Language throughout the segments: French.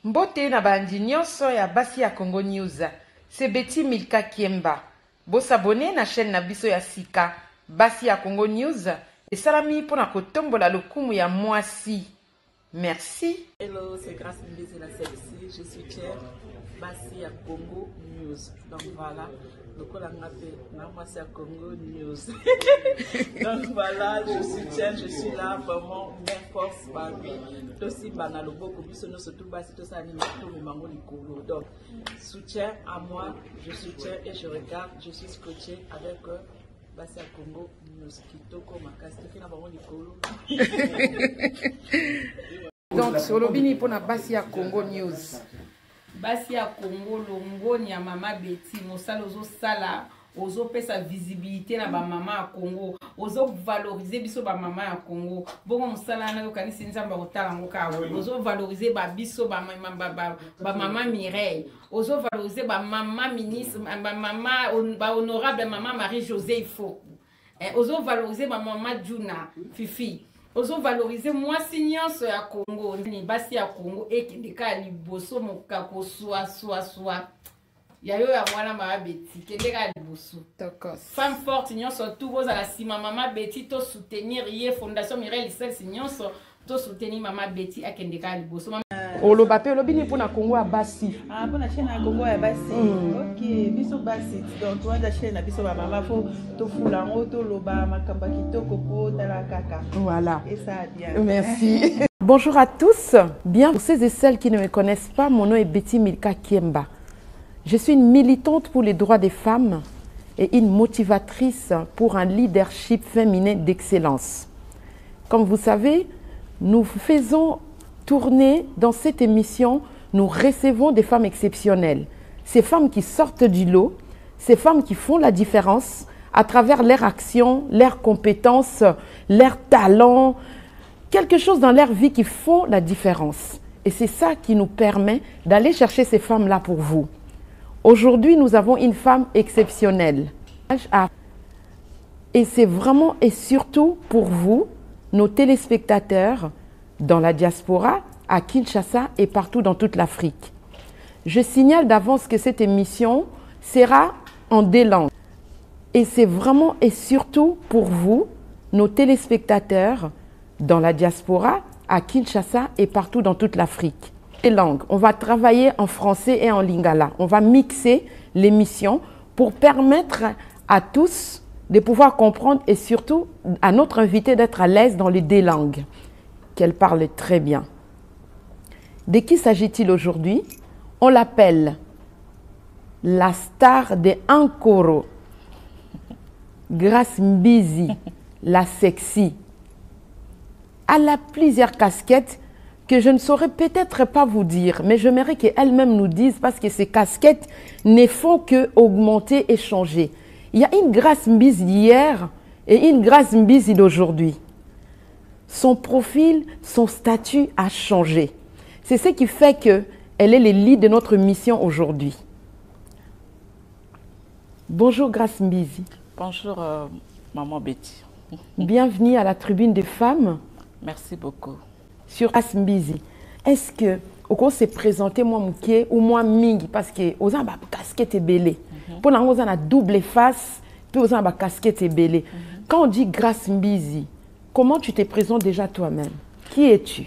Mbote na bandi nyonso ya basi ya Congo News. C'est Betty Milka Kiemba. Bo s'abonner na chaîne na biso ya sika basi ya Congo News. Et salami pona kotombola lokumu ya mwasi. Merci. Hello, c'est Grâce Mbezi la sexy. Je suis Cher basi ya Congo News. Donc voilà, le colangapé na mwasi ya Congo News. Donc voilà, je suis Cher, je suis là vraiment mère force babi. Aussi bana loboko biso no surtout basi to ça anime to mango likolo. Donc soutien à moi, je suis Cher et je regarde, je suis scotché avec basi ya Congo News kitoko makasi to na bango likolo. Donc sur l'obini pour na basi ya Congo News. Basi ya Congo longoni ya mama Betty mosala ozo sala ozo pesa visibilité na ba mama ya Congo ozo valoriser biso ba mama ya Congo bongo mosala na yokanisi nzamba kotala ngoka ozo valoriser ba biso ba mama Mireille ozo valoriser ba mama ministre ba mama ba honorable mama Marie-Josée Ifo ozo valoriser ba mama Juna Fifi ozo valoriser moi nyonso ya Congo ni basi ya Congo ekendeka liboso mokako soa ya yo ya mwana mama Betty kendeka liboso femme forte nyonso tout vos ala sima mama Betty to soutenir ye fondation Mireille Licence nyonso to soutenir mama Betty akendeka liboso Oloba pe olobini pour na Congo ya basi. Ah pour na chaîne na Congo ya basi. OK, biso basi. Donc toi da chaîne na biso ba mama fo to fulango to loba makamba kitoko po tala kaka. Voilà. Et ça bien. Merci. Bonjour à tous. Bien pour ceux et celles qui ne me connaissent pas, mon nom est Betty Milka Kiemba. Je suis une militante pour les droits des femmes et une motivatrice pour un leadership féminin d'excellence. Comme vous savez, nous faisons tourner dans cette émission, nous recevons des femmes exceptionnelles. Ces femmes qui sortent du lot, ces femmes qui font la différence à travers leur action, leurs compétences, leurs talents, quelque chose dans leur vie qui font la différence. Et c'est ça qui nous permet d'aller chercher ces femmes-là pour vous. Aujourd'hui, nous avons une femme exceptionnelle. Et c'est vraiment et surtout pour vous, nos téléspectateurs, dans la diaspora, à Kinshasa et partout dans toute l'Afrique. Je signale d'avance que cette émission sera en 2 langues. Et c'est vraiment et surtout pour vous, nos téléspectateurs, dans la diaspora, à Kinshasa et partout dans toute l'Afrique. Les langues, on va travailler en français et en lingala. On va mixer l'émission pour permettre à tous de pouvoir comprendre et surtout à notre invité d'être à l'aise dans les 2 langues. Qu'elle parle très bien. De qui s'agit-il aujourd'hui? On l'appelle la star de Ankoro, Grâce Mbezi, la sexy. Elle a plusieurs casquettes que je ne saurais peut-être pas vous dire, mais j'aimerais qu'elle-même nous dise parce que ces casquettes ne font que augmenter et changer. Il y a une Grâce Mbezi d'hier et une Grâce Mbezi d'aujourd'hui. Son profil, son statut a changé. C'est ce qui fait qu'elle est le lead de notre mission aujourd'hui. Bonjour Grâce Mbezi. Bonjour maman Betty. Bienvenue à la tribune des femmes. Merci beaucoup. Sur Grâce Mbezi, est-ce que au cours se présenter moi mouké ou moi mingi parce que aux gens casquette est belé. Pour l'angle aux gens double face, puis aux gens casquette est belé. Quand on dit Grâce Mbezi, comment tu te présentes déjà toi-même? Qui es-tu?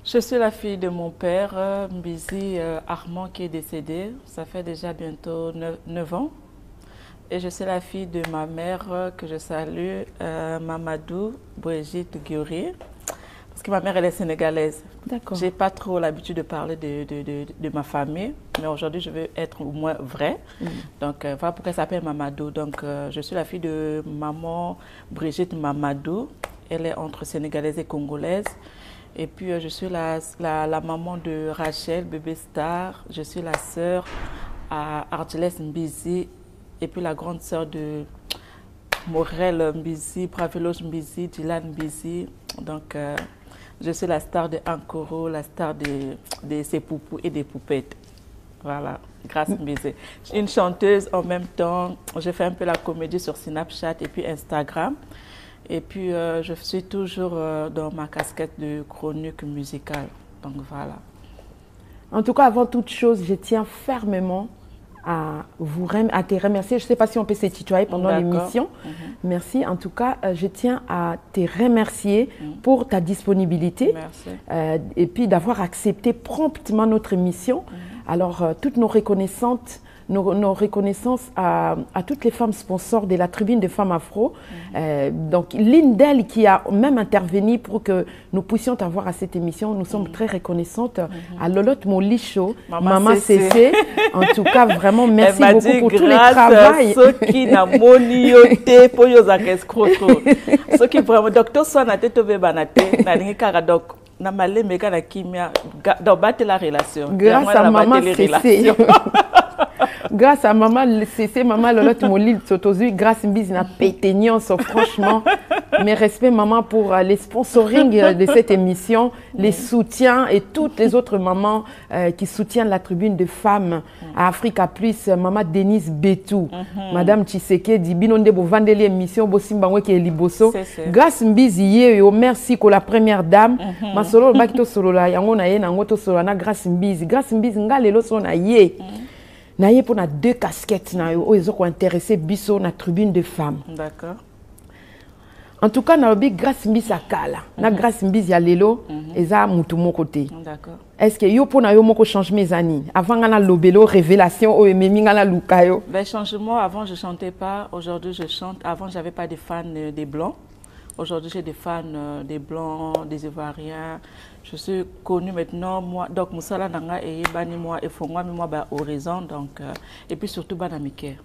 Je suis la fille de mon père, Mbezi Armand, qui est décédé. Ça fait déjà bientôt 9 ans. Et je suis la fille de ma mère, que je salue, Mamadou Brigitte Guiori. Parce que ma mère, elle est sénégalaise. D'accord. Je n'ai pas trop l'habitude de parler de ma famille. Mais aujourd'hui, je veux être au moins vraie. Donc, voilà pourquoi elle s'appelle Mamadou. Donc, je suis la fille de maman Brigitte Mamadou. Elle est entre sénégalaise et congolaise. Et puis, je suis la maman de Rachel, bébé star. Je suis la sœur à Argelès Mbezi. Et puis, la grande sœur de Morel Mbezi, Praveloge Mbezi, Dylan Mbezi. Donc, je suis la star de Ankoro, la star de ses poupous et des poupettes. Voilà, Grâce Mbezi. Je suis une chanteuse en même temps. Je fais un peu la comédie sur Snapchat et puis Instagram. Et puis, je suis toujours dans ma casquette de chronique musicale. Donc, voilà. En tout cas, avant toute chose, je tiens fermement à te remercier. Je ne sais pas si on peut se tutoyer pendant l'émission. Merci. En tout cas, je tiens à te remercier pour ta disponibilité. Merci. Et puis d'avoir accepté promptement notre émission. Alors, toutes nos reconnaissances à toutes les femmes sponsors de la Tribune des femmes afro. Donc, l'une d'elles qui a même intervenu pour que nous puissions avoir à cette émission. Nous sommes très reconnaissantes à Lolotte Molicho, Maman Cécé. En tout cas, vraiment, merci beaucoup pour tout le travail. Ceux qui n'ont pas pour ceux qui vraiment, docteur Soanate Tobebanate, Narinikaradok. Na malé méga na kimia dans battre la relation. Grâce à Maman Cécé. Grâce à Maman Cécé, Maman Lolotte Molil Sotozu, grâce à Mbizina Péténiance, franchement, mes respects Maman pour les sponsoring de cette émission, les soutiens et toutes les autres mamans qui soutiennent la Tribune de femmes à Africa Plus, Maman Denise Betou, Madame Tshisekedi, Binonde bo vandeli émission, bo Simbangwe qui est liboso. Grâce Mbizi merci pour la première dame. Masolo bakito solo la yango na ye na ngoto solo na grâce Mbizi. Grâce Mbizi ngalelo so na ye. Na ye pour na 2 casquettes na yo ils ont intéressé biso na Tribune de femmes. D'accord. En tout cas na obi grâce Mbizi akala. Na grâce Mbizi ya lelo eza mutu moko te. D'accord. Est-ce que yo pour na yo moko change mes années avant ngana lobelo révélation o ememi ngana lukayo? Ben changement, avant je chantais pas, aujourd'hui je chante. Avant j'avais pas de fans des blancs. Aujourd'hui, j'ai des fans des Blancs, des Ivoiriens. Je suis connue maintenant, moi. Donc, Moussala Nanga et Bani, moi, et Fongwa, moi, bah, Horizon. Donc, et puis surtout, Banamike.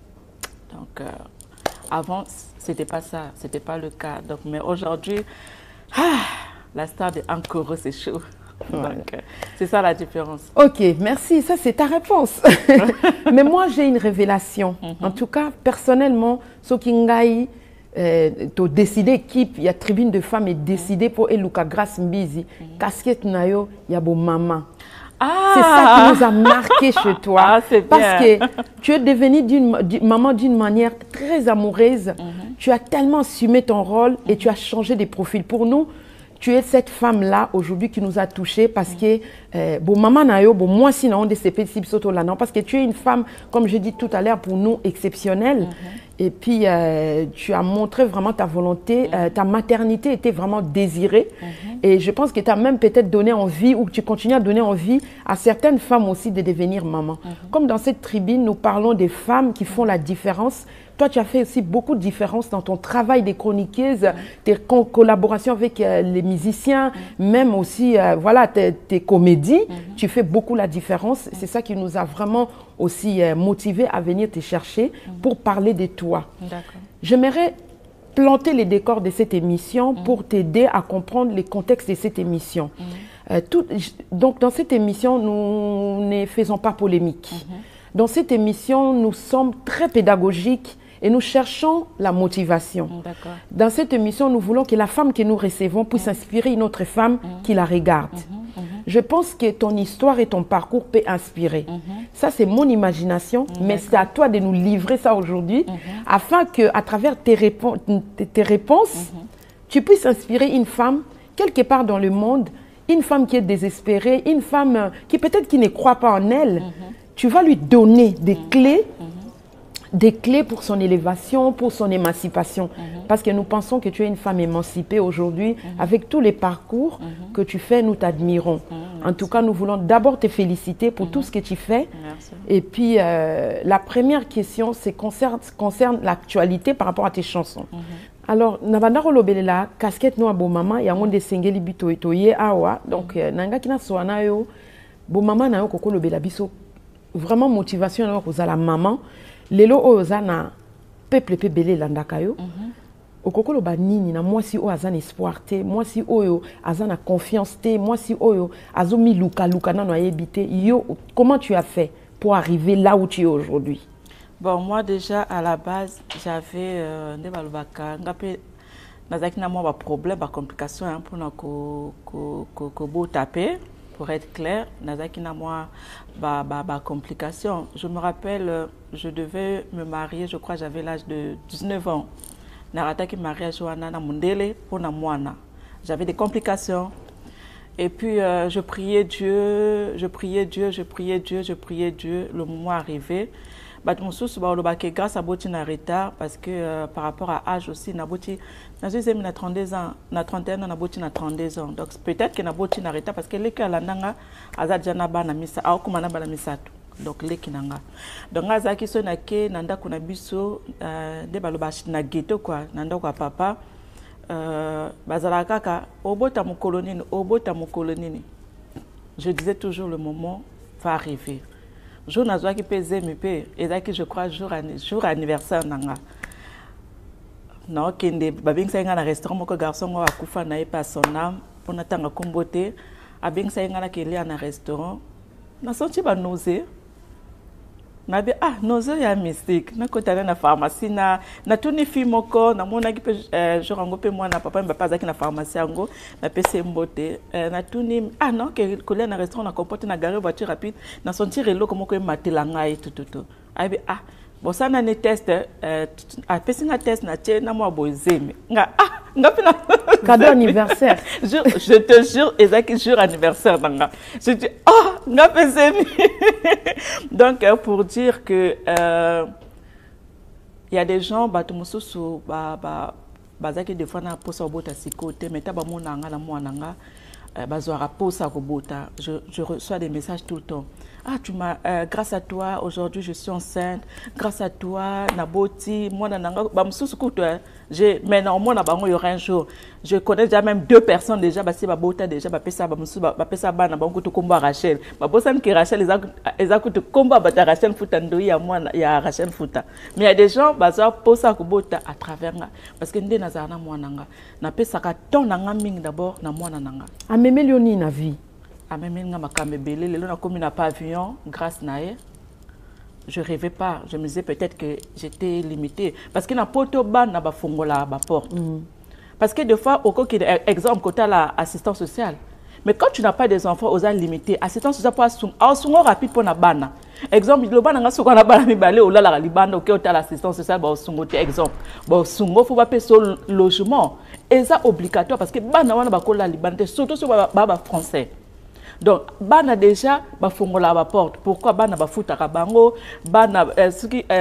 Donc, avant, c'était pas ça. C'était pas le cas. Donc, mais aujourd'hui, la star de Ankoro, c'est chaud. Donc, c'est ça la différence. Ok, merci. Ça, c'est ta réponse. Mais moi, j'ai une révélation. En tout cas, personnellement, Sokingai, tu décidé équipe, il y a Tribune de femmes et décidé pour Eluka Grâce Mbizi, casquette nayo, il y a beau maman. C'est ça qui nous a marqué chez toi. Parce que tu es devenue maman d'une manière très amoureuse. Tu as tellement assumé ton rôle et tu as changé de profil. Pour nous, tu es cette femme-là aujourd'hui qui nous a touchés parce que bon maman nayo, bon moi si on des CP là non parce que tu es une femme comme je dis tout à l'heure pour nous exceptionnelle. Et puis, tu as montré vraiment ta volonté, ta maternité était vraiment désirée. Et je pense que tu as même peut-être donné envie, ou que tu continues à donner envie à certaines femmes aussi de devenir maman. Comme dans cette tribune, nous parlons des femmes qui font la différence. Toi, tu as fait aussi beaucoup de différence dans ton travail de chroniqueuse, tes collaborations avec les musiciens, même aussi voilà, tes comédies. Tu fais beaucoup la différence. C'est ça qui nous a vraiment aussi motivés à venir te chercher pour parler de toi. J'aimerais planter les décors de cette émission pour t'aider à comprendre les contextes de cette émission. Donc, dans cette émission, nous ne faisons pas polémique. Dans cette émission, nous sommes très pédagogiques et nous cherchons la motivation. Dans cette émission, nous voulons que la femme que nous recevons puisse inspirer une autre femme qui la regarde. Je pense que ton histoire et ton parcours peuvent inspirer. Ça, c'est mon imagination, mais c'est à toi de nous livrer ça aujourd'hui, afin qu'à travers tes réponses, tu puisses inspirer une femme, quelque part dans le monde, une femme qui est désespérée, une femme qui peut-être qui ne croit pas en elle. Tu vas lui donner des clés pour son élévation, pour son émancipation. Parce que nous pensons que tu es une femme émancipée aujourd'hui. Avec tous les parcours que tu fais, nous t'admirons. En tout cas, nous voulons d'abord te féliciter pour tout ce que tu fais. Merci. Et puis, la première question concerne l'actualité par rapport à tes chansons. Alors, nabandako lobelela casquette no abo mama ya ngonde sengeli bito etoye awa. Donc, nanga kina soana yo bo mama na yo koko lobela biso vraiment motivation na ko la maman. Lelo oza na peuple pe belé landaka yo. Okokolo ba nini na mwasi o azana espoir te, mwasi oyo azana confiance te, mwasi oyo azomi luka na no ayebite. Yo, comment tu as fait pour arriver là où tu es aujourd'hui? Bon, moi déjà à la base, j'avais des balbaka, ngapé nazaki na moi problème, complication pour na ko taper. Pour être clair, nazaki na moi complication. Je me rappelle, je devais me marier, je crois j'avais l'âge de 19 ans. Narataki mariage wana na mundele pour na moana. J'avais des complications Et puis, je priais Dieu, je priais Dieu, je priais Dieu, je priais Dieu. Le moment arrivé. Grâce à Boti na retard, parce que par rapport à âge aussi, na Boti, na 32 ans, na 31 ans, na Boti na 32 ans. Donc, peut-être que na Boti na retard, parce que les cas la nanga, azad jana ba na misa, au kumana ba na misatu. Donc, les kinanga. Donc, azaki so na ke, nanda kuna biso, de balobashi na ghetto quoi, nanda kwa papa. Bazala kaka obota mu kolonini. Je disais toujours le moment va arriver. Jour nazwa ki peze mi pe ezaki je crois jour anniversaire nanga. Na okende babing sa nga na restaurant moko garçon ngo akufa na ye pa son âme pona tanga kombote abing sa nga na kele na restaurant na senti ba nausée. Nabi nausée ya mystique na kotana na pharmacie na tuni fi moko na mona ki pe jour ngo pe mwana papa mbapa zaki na pharmacie ngo na pese mbote na tuni non que coller na restaurant na comporter na garer voiture rapide na sentir elo comme ko matela ngai tout abi bon ça na ne test pese na test na tie na mo bozeme nga pena cadeau anniversaire. Je te jure, ezaki jour anniversaire nanga. Je dis nga pese mi. Donc pour dire que il y a des gens batumususu bazaki des fois na posa bota sikote mais taba mona nga na mwana nga bazwara posa ko bota. Je reçois des messages tout le temps. Grâce à toi, aujourd'hui je suis enceinte. Grâce à toi, Naboti, moi, maintenant, moi, il y aura un jour. Je connais déjà même 2 personnes déjà, si Babota déjà, Bapesa, Rachel. Babosan qui Rachel, ils ont combat Rachel Foutandoui, à moi, il y a Rachel Fouta. Mais il y a des gens, Baza, Posa Kubota à travers moi. Parce que nous avons moi, na pesa ka ton nanga ming d'abord, na moi, nanga. A même Léonie, na vie. Grâce à je rêvais pas, je me disais peut-être que j'étais limitée parce que na poto ban na ba fongola ba porte. Parce que des fois au exemple côté la assistance sociale. Mais quand tu n'as pas des enfants aux âges limités, assistance sociale pour son rapide pour na bana. Exemple le bana nga soko na bana mi balé o la la libanda OK au l'assistance sociale ba songo te exemple. Ba songo faut pas payer son logement. Et ça obligatoire parce que bana wana ba ko la libanda surtout sur baba français. Donc, bana déjà bafongola ba porte. Pourquoi bana bafuta ka bango, bana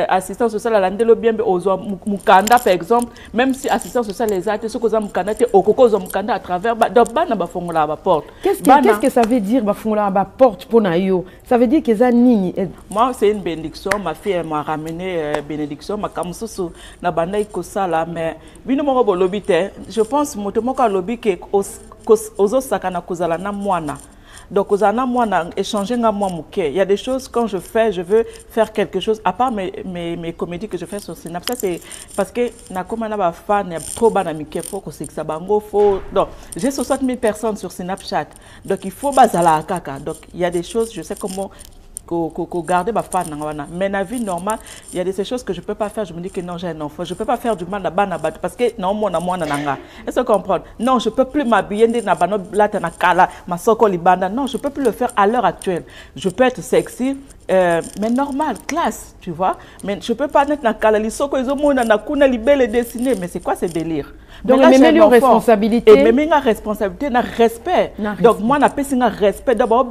assistance sociale la ndelo bien ozo mukanda par exemple, même si assistance sociale les a ce que mukanda te okoko zo mukanda à travers donc bana bafongola ba porte. Qu'est-ce que ça veut dire bafongola ba porte pour na yo? Ça veut dire que ça nini. Moi c'est une bénédiction, ma fille m'a ramené bénédiction ma kamsusu na banda ikosala mais bino moko bolobite. Je pense moto moko lobi ke ozo sakana kozala na mwana. Donc, aux années, moi, échanger avec moi, il y a des choses, quand je fais, je veux faire quelque chose, à part mes comédies que je fais sur Synapse. Ça, c'est parce que, comme on a fan, il y a trop de faut que c'est ça, faut. Donc, j'ai 60 000 personnes sur Snapchat. Donc, il faut bazala kaka. Donc, il y a des choses, je sais comment garder ma fan. Mais dans la vie normale, il y a des choses que je ne peux pas faire. Je me dis que non, j'ai un enfant. Je ne peux pas faire du mal à la parce que non, moi, est-ce que vous comprenez? Non, je ne peux plus m'habiller dans ma soko libanda. Non, je ne peux plus le faire à l'heure actuelle. Je peux être sexy, mais normal, classe, tu vois. Mais je ne peux pas être dans la les soko, ils ont na kuna libelle dessiné. Mais c'est quoi ce délire? Donc, même une responsabilité. Et même une responsabilité, un respect. Donc, moi, je un respect. D'abord,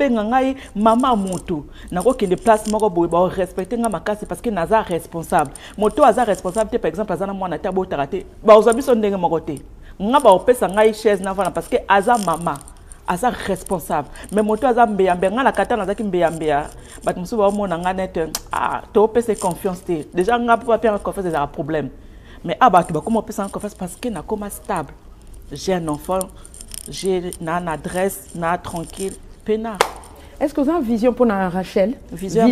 maman moto. Je ne place pas respecter ma casse parce que je suis responsable. Moto est responsable, par exemple, je suis tabo tarate. Vous avez son dengue mogote. Je suis chaise parce que je suis maman. Je suis responsable. Mais moto est mbeyambe. Je suis kata na zaki mbeyambe. But musu ba mo na ngane to pese confiance. Déjà, je peux pas faire confiance, c'est un problème. Mais comment on peut s'en confiance parce que je suis stable. J'ai un enfant, j'ai une adresse, tranquille, pena. Est-ce que vous avez une vision pour Rachel? Vision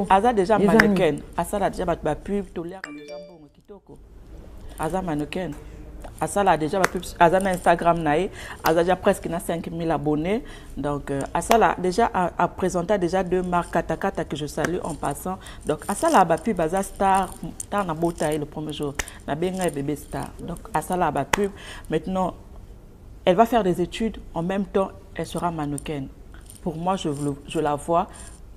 Aza déjà mannequin. Asa déjà ba pub tolère déjà bon kitoko. Asa mannequin. Asa là déjà ba pub Asa na Instagram nae, Asa déjà presque na 5000 abonnés. Donc Asa là déjà a présenté déjà 2 marques Katakata que je salue en passant. Donc Asa là ba pub Asa star na botaille le premier jour. Na benga bébé star. Donc Asa là ba pub maintenant elle va faire des études en même temps elle sera mannequin. Pour moi, je la vois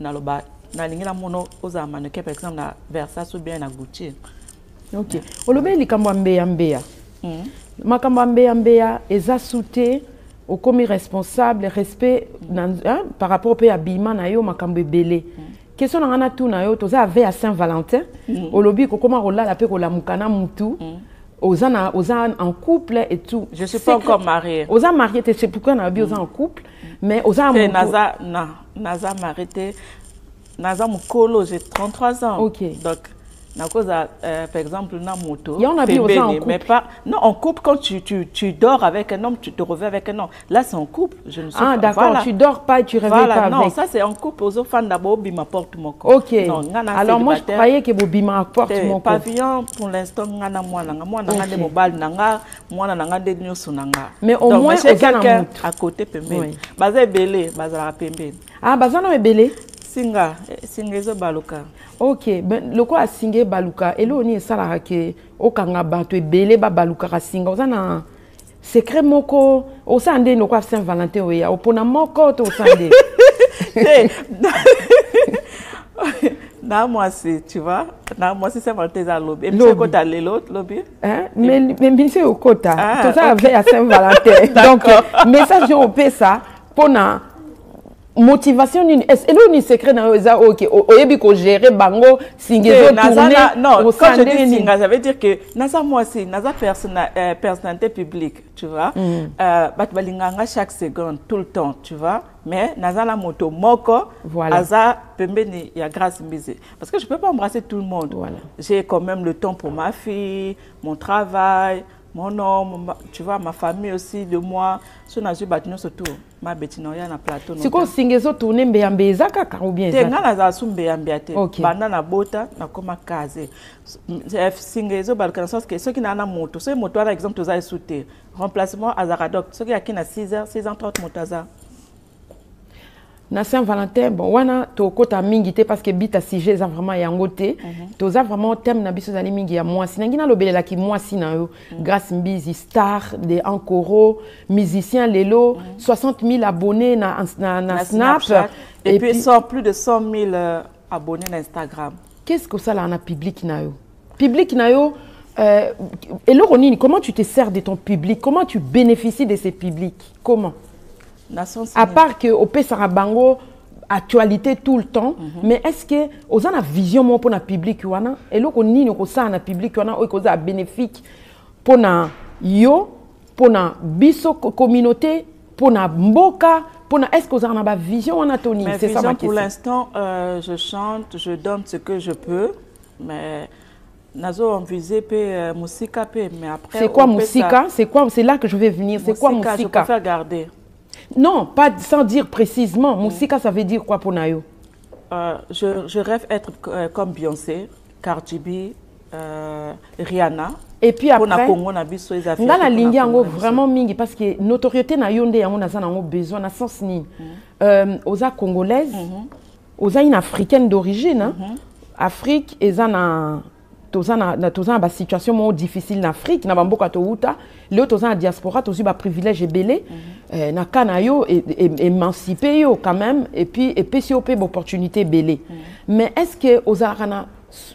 dans le bas. Dans la mono, aux mannequins, par exemple, na Versace ou bien na Gucci. Ok. Olobe li kambwa mbeya. Makambwa mbeya eza souté okomi responsable respect par rapport au habillement na yo makambo belé. Question na tout na yo toza veille à Saint-Valentin olobi kokoma rola la pe ko la mukana mutu oza en couple et tout. Je suis pas encore mariée. Oza mariée c'est pourquoi na bi oza en couple mais oza naza mariée naza mukolo j'ai 33 ans. OK. Donc na cause par exemple na moto il y en a bien en couple. Mais pas non en couple quand tu dors avec un homme tu te réveilles avec un homme là c'est en couple je ne sais pas d'accord voilà. Tu dors pas et tu réveilles voilà, pas non, avec ça c'est en couple aux enfants d'abord bima porte mon corps. OK non, alors moi je croyais que bima porte mon corps pavillon pour l'instant ngana mwana ngana mobile nanga mwana nanga de nyoso nanga mais au moins quelqu'un à côté pembeni baza belé baza pembeni bazana belé singa ezo baluka. OK ben loko a singé baluka elo ni esala ke okanga bato ebele ba baluka ka singa ozana secret moko osande loko a Saint-Valentin oya opona moko to osande na moi c'est tu vois na moi c'est Saint-Valentin za lobby et puis kota lelo lobby mais c'est au kota tout ça avec à Saint-Valentin donc message on peut ça pona motivation ni elo ni secret na eza OK oyebi ko gérer bango singezo tourner non quand je dis singa ça veut dire que nasa moi aussi nasa personnalité publique tu vois bat balinganga chaque seconde tout le temps tu vois mais nasa la moto moko aza pembeni ya grâce mbise parce que je peux pas embrasser tout le monde j'ai quand même le temps pour ma fille mon travail mon homme, tu vois, ma famille aussi, de moi, si on a vu battre surtout, ma bêtine, il y a un plateau. C'est quoi, singezo tourner mbeyambe zaka ou bien ça? Nga na za mbeyambe te. Banda na bota na koma kaze. Singezo balkan sens que ceux qui na moto, ceux moto par exemple to za souté. Remplacement à Zaradok, ceux qui a qui na 6h30 motaza. Na Saint-Valentin bon wana to kota mingi te parce que bita sujet za vraiment yango te toza vraiment thème na biso zali mingi ya mwasi nangina lobelela ki mwasi na yo grâce mbizi star de Ankoro musicien lelo 60 000 abonnés na Snap et puis plus de 100 000 abonnés na Instagram. Qu'est-ce que ça là na public na yo et Loronini comment tu te sers de ton public, comment tu bénéficies de ces publics, comment? À part que au Pesarabango actualité tout le temps mais est-ce que aux a vision mon pour na public wana et loko nini ko ça na public wana o ko za bénéfique pour na yo pour na biso communauté pour na mboka pour na est-ce que vous avez une vision wana Tony c'est ça ma question. Pour l'instant je chante, je donne ce que je peux mais nazo envisé pe musika pe mais après c'est quoi musika c'est là que je vais venir c'est quoi musika je préfère garder. Non, pas sans dire précisément. Musika, ça veut dire quoi pour Nayo? Je rêve être comme Beyoncé, Cardi B, Rihanna. Et puis après, dans la ligne, vraiment mingi parce que notoriété na yonde yango naza nango besoin na sens ni. Oza congolaise, oza une africaine d'origine. Afrique eza na toza na situation mo difficile en Afrique na bamboka to uta leo toza na diaspora tozi ba privilège ebele na kana yo émancipé yo quand même et puis si op opportunité belé mais est-ce que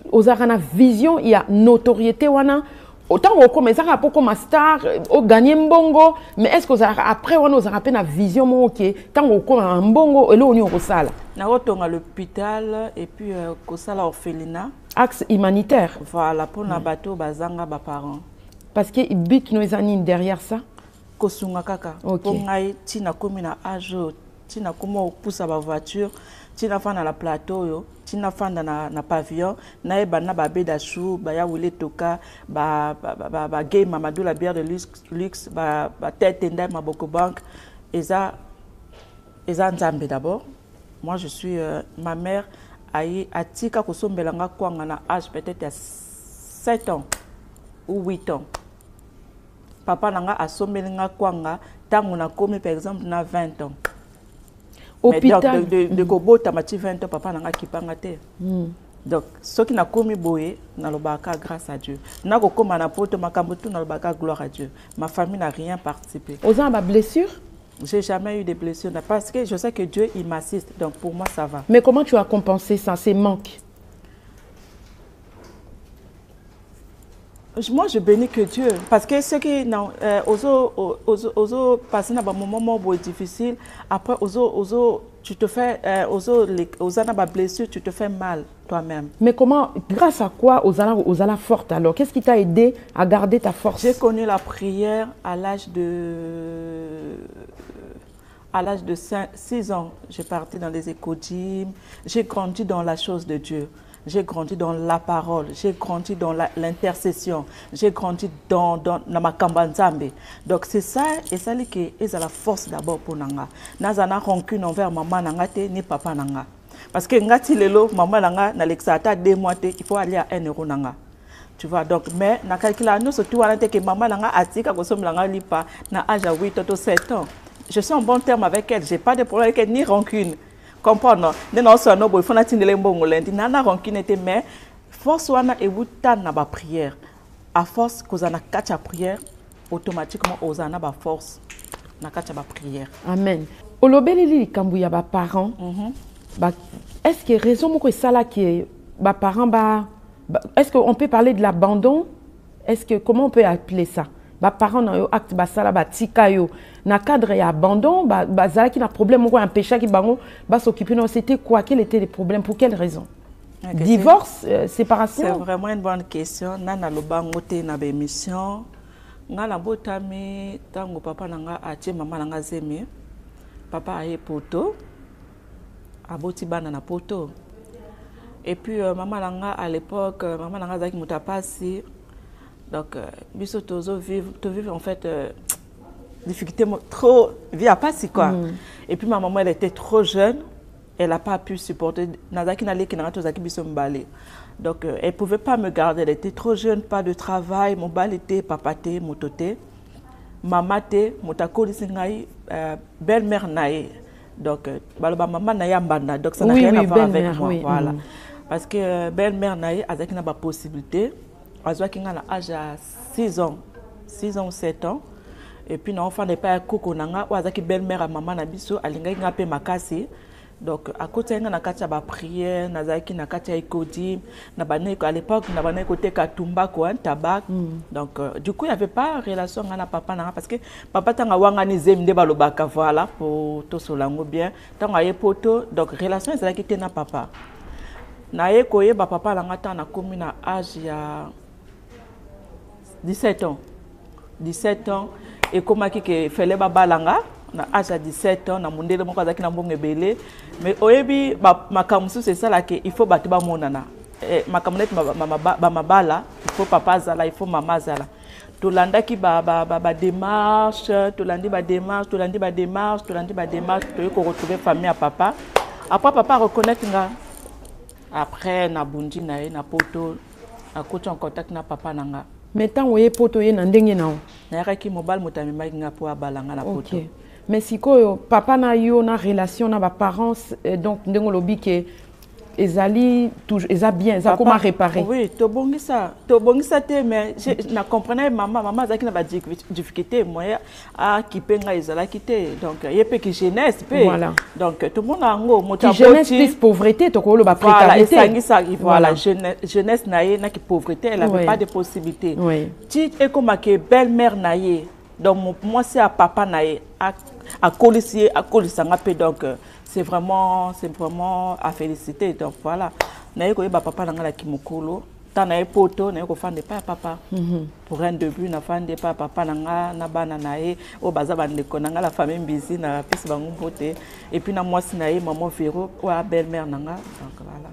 ozarana vision il y a notoriété wana autant on commence à pour comme star au gagner mbongo mais est-ce que après on nous a rappelé la vision mo OK tant on comme mbongo et là on y resala na rotonga l'hôpital et puis kosala orphelinat axe humanitaire. Voilà, pour na bateau bazanga ba parents. Parce que but nous anine derrière ça. Kosunga kaka. Pour ngai tina komi na âge, tina komo poussa ba voiture, tina fanda na plateau yo, tina fanda na pavillon, na e bana ba beda chou, ba ya wile toka, ba game Mamadou la bière de luxe, ba tête tenda maboko bank, eza nzambe d'abord. Moi je suis ma mère atika kosombelanga kwanga na âge peut-être à 7 ans ou 8 ans. Papa nanga asombelinga kwanga tango na komi par exemple na 20 ans. Hôpital de kobota mati 20 ans papa nanga kipanga te. Donc ce qui na komi boye na lobaka grâce à Dieu. Na ko koma na poto makambo tu na lobaka gloire à Dieu. Ma famille n'a rien participé. Aux ans ma blessure? J'ai jamais eu de blessures parce que je sais que Dieu il m'assiste, donc pour moi ça va. Mais comment tu as compensé ça, ces manques? Moi, je bénis que Dieu. Parce que ce qui non, oso passer dans un moment difficile, après, tu te fais, aux blessures, tu te fais mal toi-même. Mais comment, grâce à quoi Osala forte alors? Qu'est-ce qui t'a aidé à garder ta force? J'ai connu la prière à l'âge de 6 ans. J'ai parti dans les écodymes. J'ai grandi dans la chose de Dieu. J'ai grandi dans la parole, j'ai grandi dans l'intercession, j'ai grandi dans ma kambanzambe. Donc c'est ça, et ça qui est la force d'abord pour Nanga. Nazana rancune envers maman Nanga ni papa Nanga. Parce que ngati lelo maman Nanga na l'exata 2 mois il faut aller à 1 euro Nanga. Tu vois, donc, mais na calcula nous surtout à que maman Nanga atika kosom Nanga lipa na âge à 8 ou 7 ans. Je suis en bon terme avec elle, j'ai pas de problème avec elle ni rancune. Comprendre non seulement il faut n'atteindre mbongo lendi nana rancune était mais force wana ebuta na ba prière à force que na kacha prière automatiquement ozana ba force na kacha ba prière. Amen. Olobeleli kambu ya ba parents est-ce que raison moko sala qui ba parents est-ce qu'on peut parler de l'abandon? Est-ce que comment on peut appeler ça? Ba parents na yo acte ba sala ba tika yo na cadre ya abandon ba zala qui na problème ou un péché qui bango ba s'occuper non c'était quoi, quels étaient les problèmes, pour quelles raisons? Okay, divorce, séparation? C'est vraiment une bonne question. Nana lobango te na ba émission ngala botami tango papa nanga atie mama nanga zemi papa aye poto aboti bana na poto et puis maman nanga à l'époque maman nanga zaki mutapasi. Donc, biso tozo vivre en fait difficulté trop via pas si quoi. Et puis ma maman elle était trop jeune, elle n'a pas pu supporter nazaki nale ki nanga tozaki biso mbale. Donc elle pouvait pas me garder, elle était trop jeune, pas de travail, mon bal était papaté, mototé, maman té, motako lisingai belle-mère nae. Donc baloba maman na yambanda. Donc ça n'a rien à voir avec moi, voilà. Parce que belle-mère nae azaki na ba possibilité. Qui a l'âge à 6 ans ou 7 ans. Et puis, l'enfant n'est pas un coco, ou belle-mère à maman Nabiso, à l'inga peu makasi. Donc, à côté de la prière, Nazaki Nakatia Ekodi, à l'époque, n'a pas côté Katumba, quoi, tabac. Donc, du coup, il n'y avait pas de relation avec papa, parce que papa tanga wangani zem de balobaka, voilà, pour tout solango bien. Tant que poto, donc, relation, c'est là qui était na papa. Na koye ba papa langata na komi na âge ya 17 ans. 17 ans. Et comme il fallait balanga, na âge à 17 ans, na mondele moko azaki na mbongo ebele. Mais oyebi makamusu c'est ça là que il faut battre ba monana. Makamunet ba mabala, il faut papa zala, il faut maman zala. Tolanda ki ba démarche, tolandi ba démarche, tolandi ba démarche, to retrouver famille à papa. Après papa reconnaître nga. Après na bundi na poto, na koto en contact na papa nanga. Mais tant que poto ye na ndenge na o. Na yaki mobile motami maginga po abalanga na poto. OK. Mais siko papa na yo na relation na ba parents donc ndengo lobi ke ezali toujours eza bien, eza comment réparer. Oui, to bongisa te mais je na comprenais maman zaki na ba difficulté moya a kipenga ezala kité donc yepé ki jeunesse pe. Voilà. Donc tout le monde a ngo motaboti. Jeunesse plus pauvreté to ko lo ba précarité. Voilà, jeunesse naie na ki pauvreté, elle avait pas de possibilité. Oui. Ti et comme que belle-mère naie. Donc moi c'est à papa naie à colisier à colisanga pe donc c'est vraiment à féliciter. Donc voilà. Naye ko yeba papa nanga la kimokolo. Tant naye poto naye ko fande pas papa. Pour un début na fande pas papa nanga na bana naye o baza bande ko nanga la famille busy na pesi bangu pote. Et puis na moi si naye maman Véro ou a belle-mère nanga. Donc voilà.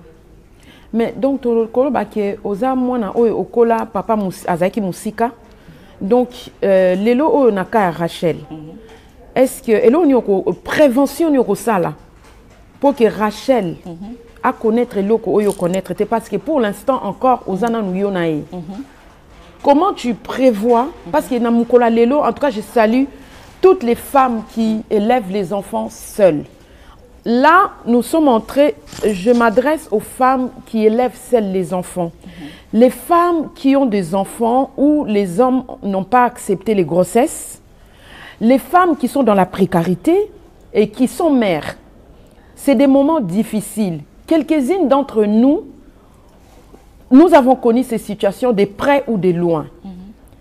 Mais donc to kolo ba ke oza mwana oyo okola papa azaki musika. Donc lelo oyo naka Rachel. Est-ce que elo nyoko prévention nyoko sala pour que Rachel à connaître l'oko oyo connaître parce que pour l'instant encore osana nuyo nae. Comment tu prévois parce que na mukola lelo en tout cas je salue toutes les femmes qui élèvent les enfants seules. Là, nous sommes entrés, je m'adresse aux femmes qui élèvent seules les enfants. Les femmes qui ont des enfants où les hommes n'ont pas accepté les grossesses, les femmes qui sont dans la précarité et qui sont mères. C'est des moments difficiles. Quelques-unes d'entre nous, nous avons connu ces situations de près ou de loin.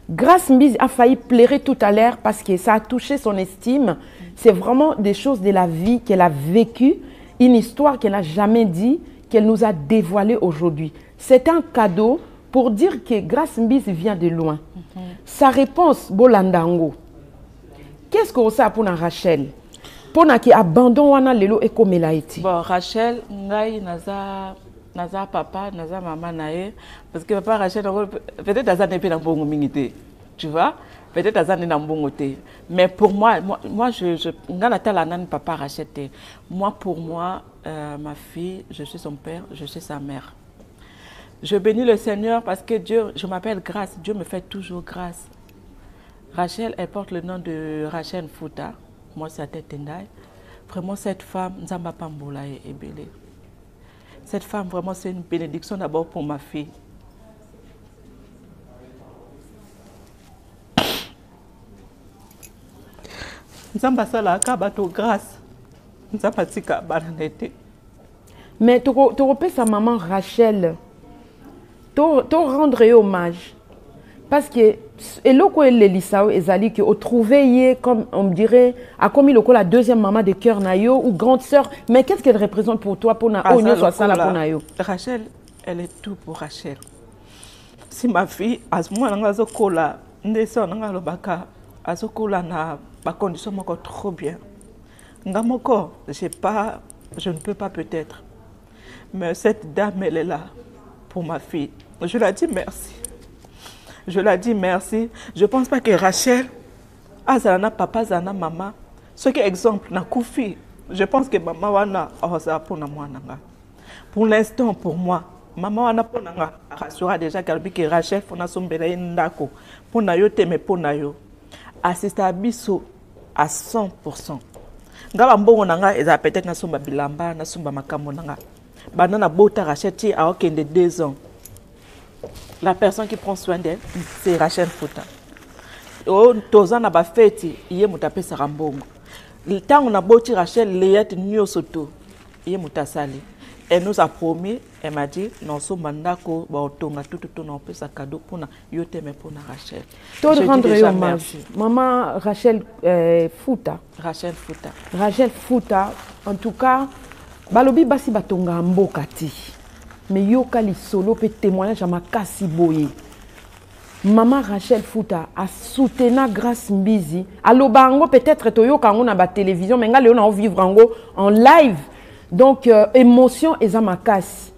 Grace Mbizi a failli pleurer tout à l'heure parce que ça a touché son estime. C'est vraiment des choses de la vie qu'elle a vécues, une histoire qu'elle n'a jamais dit, qu'elle nous a dévoilée aujourd'hui. C'est un cadeau pour dire que Grace Mbizi vient de loin. Sa réponse, Bolandango. Qu'est-ce que ça pour Rachel? Pour qui abandon wana lelo ekomelaiti. Bon, Rachel, ngai naza papa, naza maman nae, parce que papa Rachel, peut-être naza nepe na mbongo mingité, tu vois, peut-être naza na mbongo te. Mais pour moi ngana tala nani papa Rachel te. Moi, pour moi, ma fille, je suis son père, je suis sa mère. Je bénis le Seigneur parce que Dieu, je m'appelle Grâce, Dieu me fait toujours grâce. Rachel, elle porte le nom de Rachel Fouta. Moi, c'est à Tendai. Vraiment, cette femme, Nzamba Pambola est belle. Cette femme, vraiment, c'est une bénédiction d'abord pour ma fille. Nzamba Sala, Kabato, grâce. Nzamba Tika, Bananete. Mais tu repères sa maman Rachel. Tu rendre hommage. Parce que et là où elle Elisao ezali que au trouvé comme on me dirait a commis le la deuxième maman de cœur nayo ou grande sœur, mais qu'est-ce qu'elle représente pour toi pour na onyo soit ça là pour nayo? Rachel, elle est tout pour Rachel. Si ma fille à ce moment là zokola ndesa nga lobaka azokola na ba condition moko trop bien. Ngamoko, je ne peux pas peut-être. Mais cette dame elle est là pour ma fille. Je la dis merci. Je la dis merci. Je ne pense pas que Rachel, Azana papa, Azana maman, ce qui est exemple, na koufi. Je pense que maman wana oza pour na moi nanga. Pour l'instant, pour moi, maman wana pour nanga rassura déjà que Rachel fona sombela ndako pour na yo teme pour na yo. Assista biso à 100%. Ngaba mbongo nanga eza peut-être na somba bilamba na somba makambo nanga. Banana bota Rachel ti a okende 2 ans. La personne qui prend soin d'elle, c'est Rachel Fouta. Tozana ba feti, iye mutape sarambongo. Le temps on a boti Rachel Léette Nyosoto, iye mutasali. Elle nous a promis, elle m'a dit, non so mandako ba otonga tout on peut sa cadeau pour na yote me pour na Rachel. Toi de rendre hommage. Maman Rachel Fouta. Rachel Fouta. Rachel Fouta, en tout cas, balobi basi batonga mbokati. Mais yokali solo peut témoignage à ma kasi boye. Maman Rachel Fouta a soutenu Grace Mbizi. Aloba ango peut-être toyo kango na ba télévision mais nga leona vivre ango en live. Donc émotion eza makasi.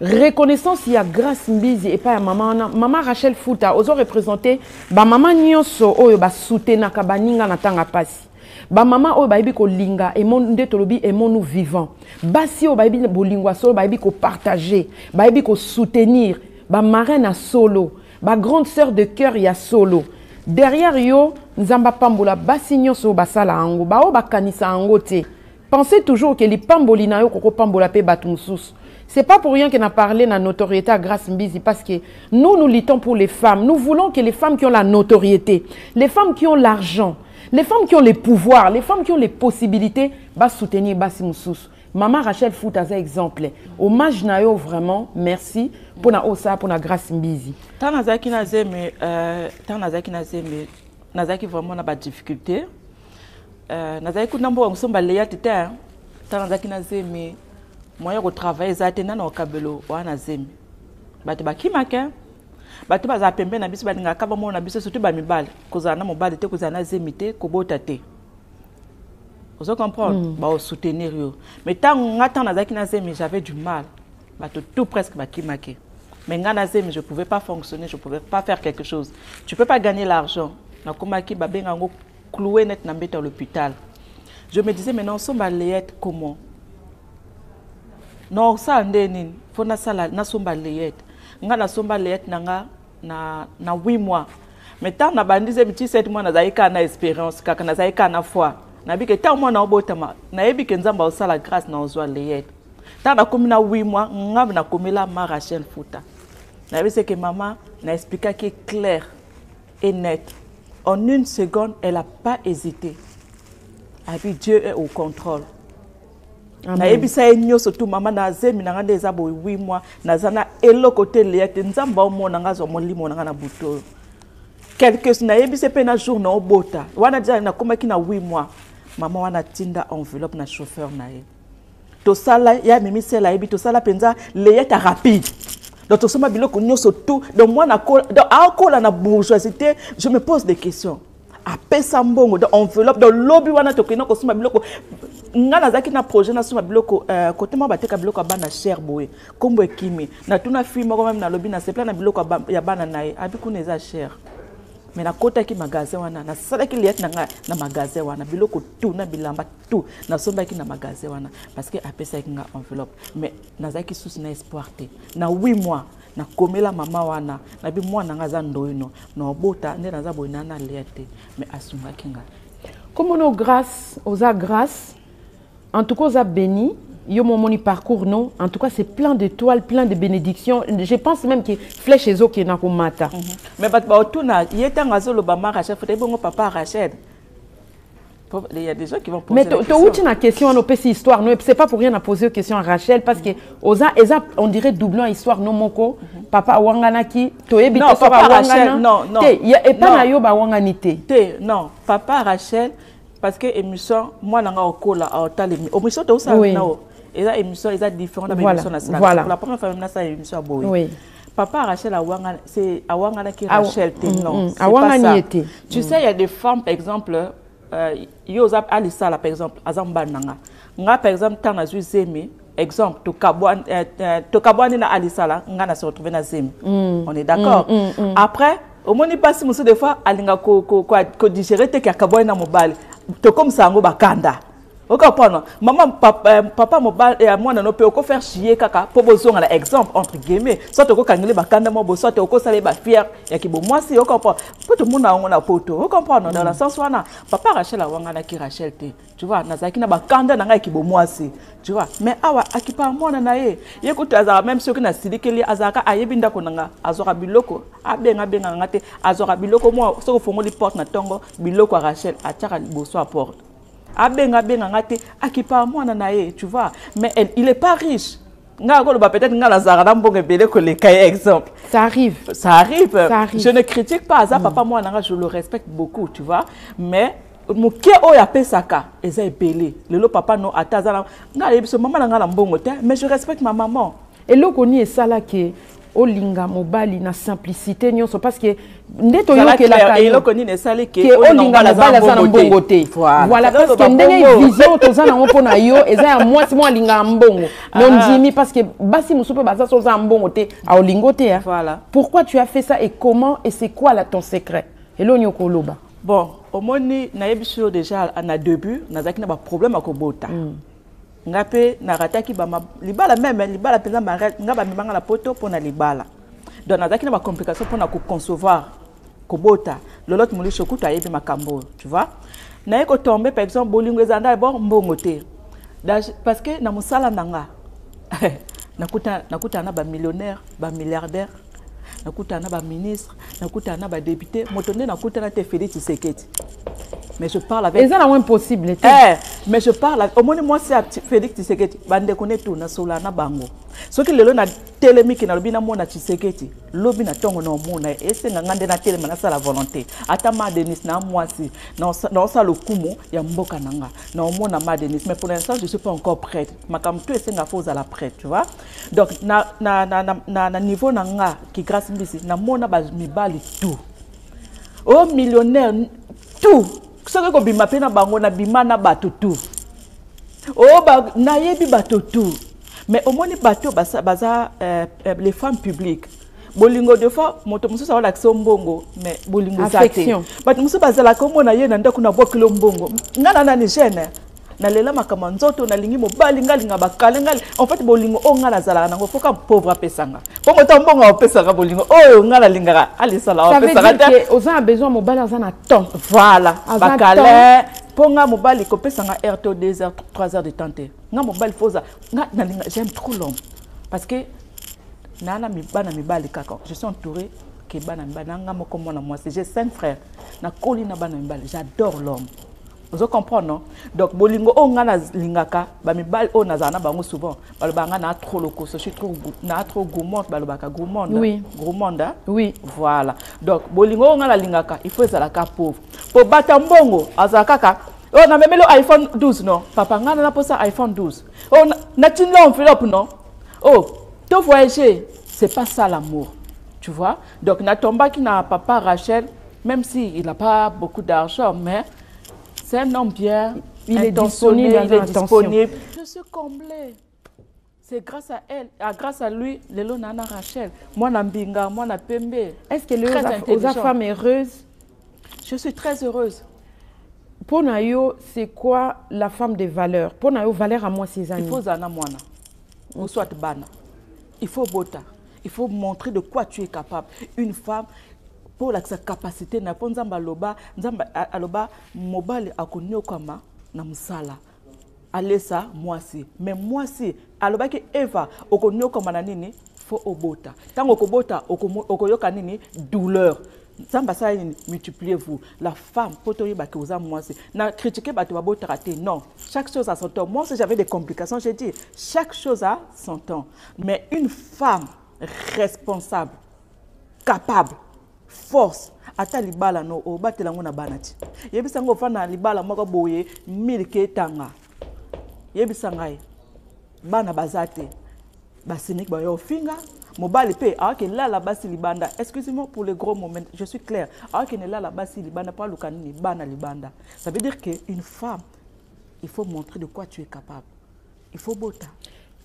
Reconnaissance il y a Grace Mbizi et pas à maman Rachel Fouta ozo représenter ba maman nyonso oyo ba soutenu ka baninga na tanga pasi. Ba maman oyo baibi ko linga et mon ndetolobi et mon nous vivant. Basi oyo baibi bolingwa solo baibi ko partager, baibi ko soutenir, ba marraine à solo, ba grande sœur de cœur ya solo. Derrière yo nzamba pambola basi nyonso basala ango, ba o bakanisa ango te. Pensez toujours que les pamboli na yo koko pambola pe batumsus. C'est pas pour rien qu'on a parlé de la notoriété à Grace Mbizi parce que nous luttons pour les femmes. Nous voulons que les femmes qui ont la notoriété, les femmes qui ont l'argent, les femmes qui ont les pouvoirs, les femmes qui ont les possibilités, bah soutenir Bassi Moussous. Maman Rachel Fouta, c'est exemple. Hommage nayo vraiment, merci pour na osa pour na Grace Mbizi. Tant nazaki nazeme, nazaki vraiment na ba difficulté. Nazaki kunambo ngusomba leya tete. Tant nazaki nazeme, moyen de travailler zatena na okabelo wana zeme. Bati bakimaka. Batu baza pembe na biso balinga kaba mona biso surtout ba mibale kozana mobale te kozana zemité kobota te. Vous comprenez? Ba o soutenir yo. Mais tant ngata nazaki na zemi j'avais du mal. Batu tout presque bakimake. Mais ngana zemi je pouvais pas fonctionner, je pouvais pas faire quelque chose. Tu peux pas gagner l'argent. Na komaki ba benga ngo cloué net na mbeta à l'hôpital. Je me disais mais non somba Léette comment? Non ça ndeni, faut na sala na somba Léette. Nga na somba Léette nanga na 8 mois. Mais tant na bandize biti 7 mois na zaika na expérience kaka na zaika na foi. Na bike tant mois na obotama na yebi Nzamba osala grâce na ozwa Léette. Tant na komi na 8 mois nga na komi la ma Rachel Fouta. Na yebi c'est que maman na expliqué qui est clair et net. En 1 seconde, elle a pas hésité. Et puis Dieu est au contrôle. Na ebisa enyo surtout maman na zemi na ngande eza bo 8 mois na zana eloko te liete nzamba o mona ngazo molimo na buto quelques na ebisa pe na jour na obota wana dia na komaki na 8 mois maman wana tinda enveloppe na chauffeur na ye to sala ya mimi sela ebi to sala penza liete rapide donc to soma biloko nyoso tout donc moi na ko donc a ko la na bourgeoisie je me pose des questions après ça mbongo dans enveloppe dans lobby wana to kena ko soma biloko ngana zaki na projet na soma biloko côté moi bateka biloko bana cher boye kombo ekimi na tuna film ko même na lobby na sepla na biloko ya bana nae abi kuneza cher mais na kota ki magasin wana na sala ki liet na magasin wana biloko tout na bilamba tout na somba ki na magasin wana parce que après ça ki nga enveloppe mais na zaki souci na espoir te na 8 mois na komela mama wana na bi mwana nga za ndoino na bota nde na za boina na liete mais asunga kinga comme on grâce en tout cas aux béni yo mon parcours non en tout cas c'est plein d'étoiles plein de bénédictions je pense même que flèche les eaux qui na ko mata mais ba otuna yeta ngazo lo ba mara chef te bongo papa Rachel. Il y a des gens qui vont poser mais tu as une question à nos petites histoires non c'est pas pour rien à poser une question à Rachel parce que on dirait doublant histoire non moko papa wanganaki to ebi non papa Rachel non et pas na yo ba wanganité non papa Rachel parce que émission moi nanga okola otalemi émission to ça nao et ça émission est différent de émission nationale pour la première fois na ça émission à boy oui papa Rachel awanga c'est awanga qui Rachel non c'est pas ça tu sais il y a des femmes par exemple Yozap Alissa par exemple azamba nanga nga par exemple tana zemi exemple to kabwani na Alissa la nga na se retrouver na zemi on est d'accord après au moins il passe des fois alinga ko digérer te ka kabwani na mobile to comme ça ngo bakanda okapona maman papa mobile et moi na no pe ko faire chier kaka po bozonga la exemple entre guillemets soit to ko kangele bakanda mo bo soit to ko sale ba fier ya ki bo moi si okapona po to mona ngona poto okapona dans la sens wana papa Rachel awanga na ki Rachel te tu vois nazaki na bakanda na ngai ki bo moi si tu vois mais awa akipa mona na ye yekuti azara même ceux qui na silikeli azaka ayebi ndako nanga azora biloko abenga ngate azora biloko moi soko fongoli porte na tongo biloko Rachel ataka liboso à porte abenga ngate akipa mwana na ye tu vois mais il est pas riche nga ko ba peut-être nga la zara na mbonge bele ko le cas exemple ça arrive je ne critique pas ça papa moi nga je le respecte beaucoup tu vois mais moke oya pesaka eza ebele lelo papa no atazala nga yebiso mama nga na mbongo te mais je respecte ma maman et lokoni esala ke olinga mobali na simplicité nyonso parce que ndeto yokelaka eloko nini esali ke olinga mobali aza na mbongo te voilà parce que ndenge vision toza nango mpona yo eza ya mwasi mo alinga mbongo mais ondimi parce que basi mosusu mpe baza soza mbongo te aolingo te voilà pourquoi tu as fait ça et comment et c'est quoi là ton secret eloni okoloba bon omoni nayebi sur déjà na début nazaki na ba problème akobota ngape na rataki ba libala même libala penza marette ngaba mimanga la poto pona libala donc nazaki na ba complication pona ko concevoir ko bota lolot mulisho kuta yebi makambo tu vois na yeko tomber par exemple bolingo ezanda bon mbongo te parce que na musala nanga nakuta na ba millionnaire ba milliardaire nakuta na ba ministre nakuta na ba député motonde nakuta na te Félix Tshisekedi. Mais je parle avec. C'est impossible. Mais je parle. Au moins moi c'est Félix Tshisekedi. Bande connaît tout na sola na bango. Ce qui le long na telemi qui na lobi na mona Tshisekedi. Lobi na tongo na mona. Et c'est ngande na telema na sa la volonté. Ata ma Denis na moi si. Na sa le kumu ya mboka nanga. Na mona ma Denis. Mais pour l'instant je suis pas encore prête. Ma comme tout c'est nga faux à la prête, tu vois. Donc na niveau nanga qui grâce mbisi na mona ba mibali tout. Oh millionnaire tout. Soki ko bima pe na bango na bima na bato tout. Oh ba na yebi bato tout. Mais au moins les bateaux baza les femmes publiques. Bolingo de fois moto mususa wala kisombongo mais bolingo zate. But mususa bazala komo na ye na ndako na bokilo mbongo. Ngana na ni gene. Na lela makama nzoto na lingi mobali ngalinga bakale ngali en fait bolingo o ngala zala nango foka pauvre pesanga po moto mbongo opesanga bolingo o ngala lingara ali sala opesanga ça veut dire que oza besoin mobali azana temps voilà bakale ponga mobali ko pesanga RTO 2 heures 3 heures de temps nga mobali foza nga j'aime trop l'homme parce que nana mibali kaka je suis entouré que bana mibali nga moko mona moi j'ai 5 frères na kolina bana mibali j'adore l'homme Vous comprenez, non? Donc, bolingo on a lingaka, ba mi bal on a zana bango souvent. Balbanga na trop loco, je suis trop gourmand, balbaka gourmand. Oui. Gourmand, Oui. Voilà. Donc, bolingo on a la lingaka, il faut être la pauvre. Pour battre mbongo, azakaka. Oh, na même le iPhone 12, non? Papa ngana na posa iPhone 12. Oh, na tin l'enveloppe, non? Oh, te voyager, c'est pas ça l'amour. Tu vois? Donc, na tomba qui n'a papa Rachel, même s'il n'a pas beaucoup d'argent, mais c'est un homme bien, il est disponible. Je suis comblée. C'est grâce à elle, grâce à lui, Lelo Nana Rachel. Moi, Nambinga, moi, Pembe. Est-ce que les femmes heureuses? Je suis très heureuse. Pour Nayo, c'est quoi la femme de valeur? Pour Nayo, valeur à moi, ses amis. Il faut Zana Moana. Ou soit Bana. Il faut Bota. Il faut montrer de quoi tu es capable. Une femme, pour sa capacité, na po nzamba loba aloba mobile akonyo kama na musala alesa mwasi mais mwasi aloba ki Eva okonyo kama na nini fo obota tango okobota okoyoka nini douleur nzamba sa nini multipliez-vous la femme poto yeba ke oza mwasi na critiquer bato babota raté non chaque chose a son temps. Moi si j'avais des complications j'ai dit chaque chose a son temps mais une femme responsable capable force ata libala no o batela ngona banati yebisa ngo fana libala moko boye milke tanga yebisa ngai bana bazate basinik ba yo finga mobali pe awake lala basi libanda excusez-moi pour le gros moment je suis clair awake ne lala basi libanda pas lukanini bana libanda ça veut dire que une femme il faut montrer de quoi tu es capable il faut bota.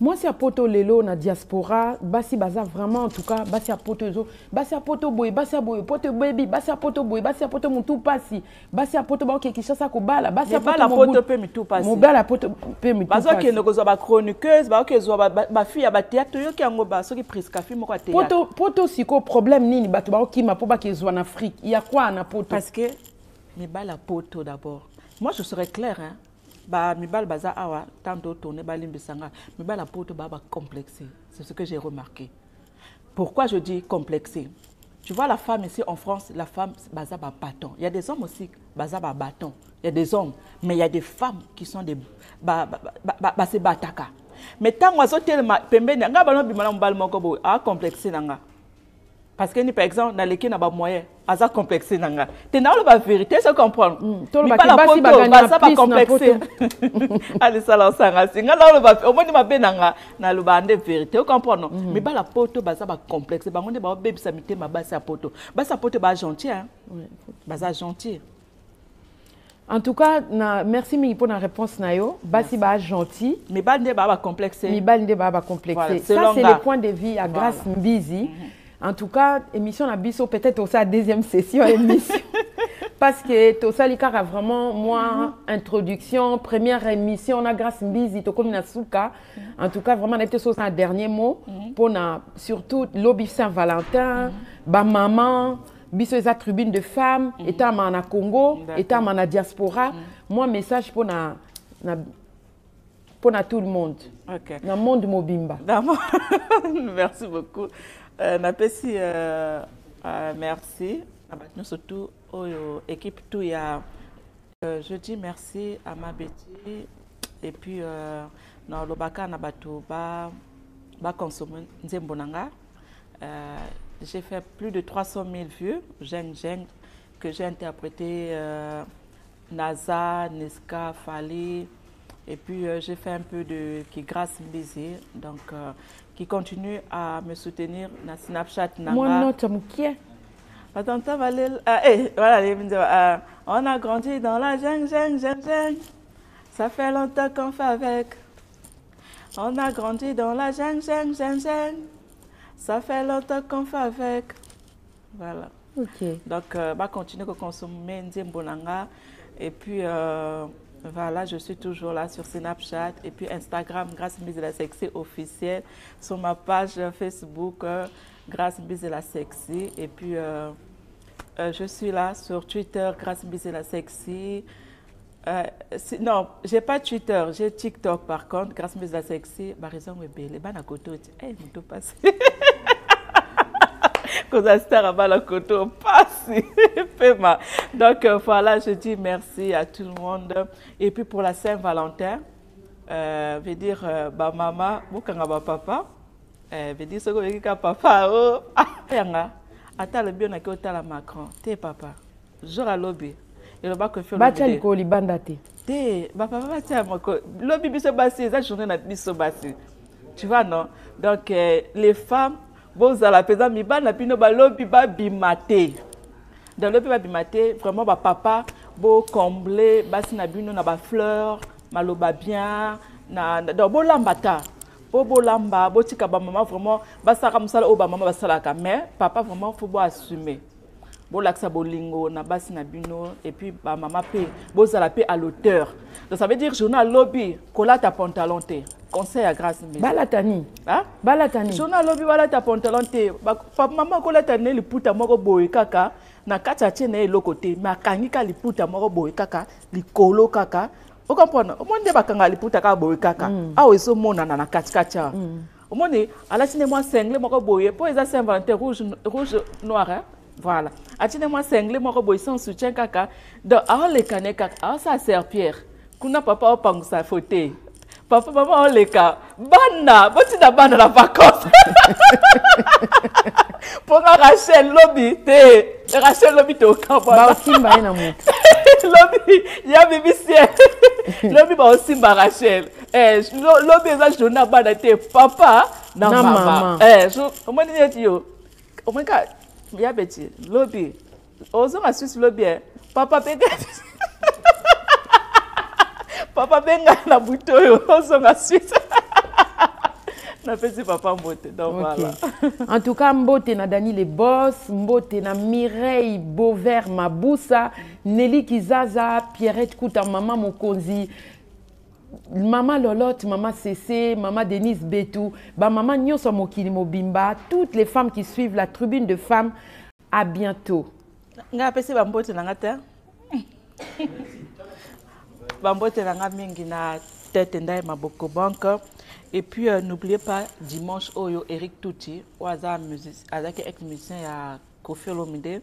Moi, c'est à Poto Lelo, na diaspora, basi baza vraiment en tout cas, basi à Poto Zo, basi à Poto Boy, basi à Boy, Poto Baby, basi à Poto Boy, basi à Poto Moutou Passi, basi à Poto Baoke Kishasa Kobala, basi à Poto Poto Pe Mitou Passi. Mobala Poto Pe Mitou Passi. Bazo ke nokozo ba chroniqueuse, ba ke zo ba fille ba théâtre yo ki ngo ba so ki presque fi moko théâtre. Poto siko problème nini bato ba ki ma po ba ke zo en Afrique. Il y a quoi na Poto? Parce que mais bala Poto d'abord. Moi je serais clair hein. Ba mibal baza awa tanto tourner balimbisanga mibal la poto ba complexé c'est ce que j'ai remarqué. Pourquoi je dis complexé? Tu vois la femme ici en France, la femme baza ba bâton. Il y a des hommes aussi baza ba bâton. Il y a des hommes mais il y a des femmes qui sont des se bataka. Mais tant oiseau tellement pembeni nga bano bimala mbal moko bo a complexé nanga. Parce que par exemple dans l'équipe na ba moyen asa complexé nanga te na la vérité se comprendre mais pas la poto basa ba complexé allez ça la sanga singa la ba au moins ma benanga na lo ba ande vérité vous comprendre mais pas la poto basa ba complexé ba ngonde ba bebisa mitema basa poto ba gentil hein basa gentil. En tout cas, merci pour la réponse nayo. Basi ba gentil. Mais bande ba complexé. Mi bande ba complexé. Ça c'est le point de vue à Grâce Mbizi. En tout cas, émission na biso peut-être aussi la deuxième session émission. Parce que tout ça a vraiment moi introduction, première émission na Grâce Mbizi to comme na souka. En tout cas, vraiment n'était sur un dernier mot pour surtout lobby Saint-Valentin, ba maman, biso eza tribune de femmes, étant na Congo, étant na diaspora. Moi message pour tout le monde. OK. Dans le monde mobimba. Merci beaucoup. Napesi merci nous surtout aux équipe tout ya je dis merci à ma Betty et puis dans le baka na bato ba consommer nzembo nanga j'ai fait plus de 300 000 vues Jeng que j'ai interprété Naza Niska Fali et puis j'ai fait un peu de Grâce Mbizi donc qui continue à me soutenir dans Snapchat. Moi, non, tu es Attends, voilà, on a grandi dans la jungle. Ça fait longtemps qu'on fait avec. On a grandi dans la jungle. Ça fait longtemps qu'on fait avec. Voilà. Ok. Donc, va continuer à consommer Nzembonanga. Et puis, voilà, je suis toujours là sur Snapchat et puis Instagram, Grâce Mbizi la Sexy officielle, sur ma page Facebook, Grâce Mbizi la Sexy, et puis je suis là sur Twitter, Grâce Mbizi la Sexy. Non, j'ai pas Twitter, j'ai TikTok par contre, Grâce Mbizi la Sexy. Par exemple, les ban à côté, hey, nous passe. Star à la côte, passe. Donc voilà, je dis merci à tout le monde. Et puis pour la Saint-Valentin, veut dire ba maman, bokanga ba papa, veut dire ce que papa oh yanga, ata le bien na ki otala Macron, te papa, jour à lobby, et le bac fait le Bacha ko libanda te. Te ba papa bacha mako, lobby biso basi, ça journée na biso basi. Tu vois non? Donc les femmes bon à la pesant mi ba na pino ba lobby ba bimate. Dans le lobby ba bimate, vraiment ba papa beau combler basi na bino na ba fleurs. Maloba bien na do bolambata bolamba botika ba maman vraiment basaka musala o ba maman basalaka mais papa vraiment faut bo assumer bolaksa bolingo na basi na bino et puis ba maman pe bozala pe à l'auteur. Donc ça veut dire journal lobby kola ta pantalon te conseil à grâce mais balatani hein balatani journal lobby wala ta pantalon te papa maman kola ta ne liputa moko boy kaka na kata tiene eloko te makangi ka liputa moko boy kaka likolo kaka. Vous comprenez? Au monde bakanga liputa ka boye kaka. Ah oui, so mona na katika. Au monde ala tine-moi cinglé moko boye pour les Saint-Valentin rouge noir hein. Voilà. Atine-moi cinglé moko boye sans soutien kaka. Donc ah les cané kaka. Ah ça sert Pierre. Kuna papa o pangu sa faute. Papa maman o leka. Bana, boti na bana la vacances. Pour Rachel lobby te. Rachel lobby te au camp. Ba simba ina mu. Lobby, ya bibi sie. Lobby ba aussi Rachel. Lobby eza journée bana te papa na mama. So comment dire yo? Comment ka ya beti lobby. Ozo ma Suisse lobby. Papa benga. Papa benga na buto yo ozo ma Suisse. Na petit papa mbote donc voilà. En tout cas mbote na Dani les boss, mbote na Mireille Beauvert Maboussa, Nelly Kizaza, Pierrette Kouta, maman Mokonzi, maman Lolotte, maman Cécé, maman Denise Betou, ba maman Nyonso Mokili Mobimba, toutes les femmes qui suivent la tribune de femmes. À bientôt. Nga pesi ba mbote na ngata. Ba mbote na nga mingi na tête ndai maboko banque. Et puis, n'oubliez pas, dimanche, Oyo, Eric Touti, ou Aza musicien à Kofi Olomide,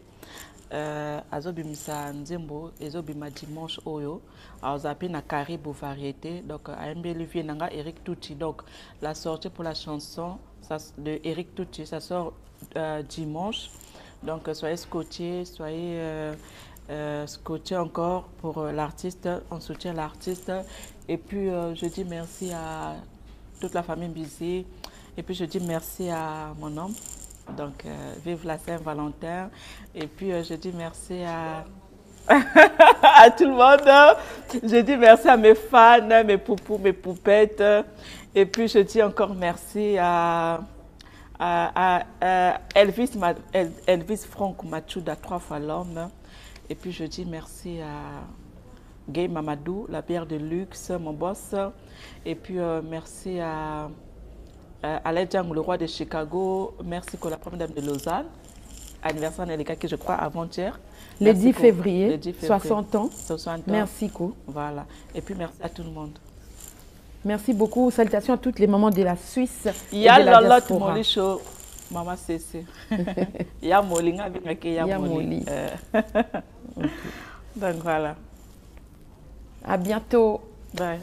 Azobi Misa Nzembo, Azobi ma dimanche, Oyo, Azobi na Caribou Variété, donc à Mbelivier Nanga, Eric Touti. Donc, la sortie pour la chanson de Eric Touti, ça sort dimanche. Donc, soyez scotchés, soyez scotchés encore pour l'artiste, on soutient l'artiste. Et puis, je dis merci à toute la famille Bizet. Et puis je dis merci à mon homme. Donc vive la Saint-Valentin. Et puis je dis merci à à tout le monde. Je dis merci à mes fans, mes poupous, mes poupettes. Et puis je dis encore merci à Elvis Franck Machuda, 3 fois l'homme. Et puis je dis merci à Gay Mamadou, la bière de luxe, mon boss. Et puis merci à Alain Djang, le roi de Chicago. Merci pour la première dame de Lausanne. Anniversaire Nelika qui je crois avant-hier. Le 10 février, 60 ans. 60 ans. Merci Ko. Voilà. Et puis merci à tout le monde. Merci beaucoup. Salutations à toutes les mamans de la Suisse. Il y a Lolotte Molicho, Maman Cécé. Il y a Molinga, il y a Moli. Donc voilà. À bientôt. Bye.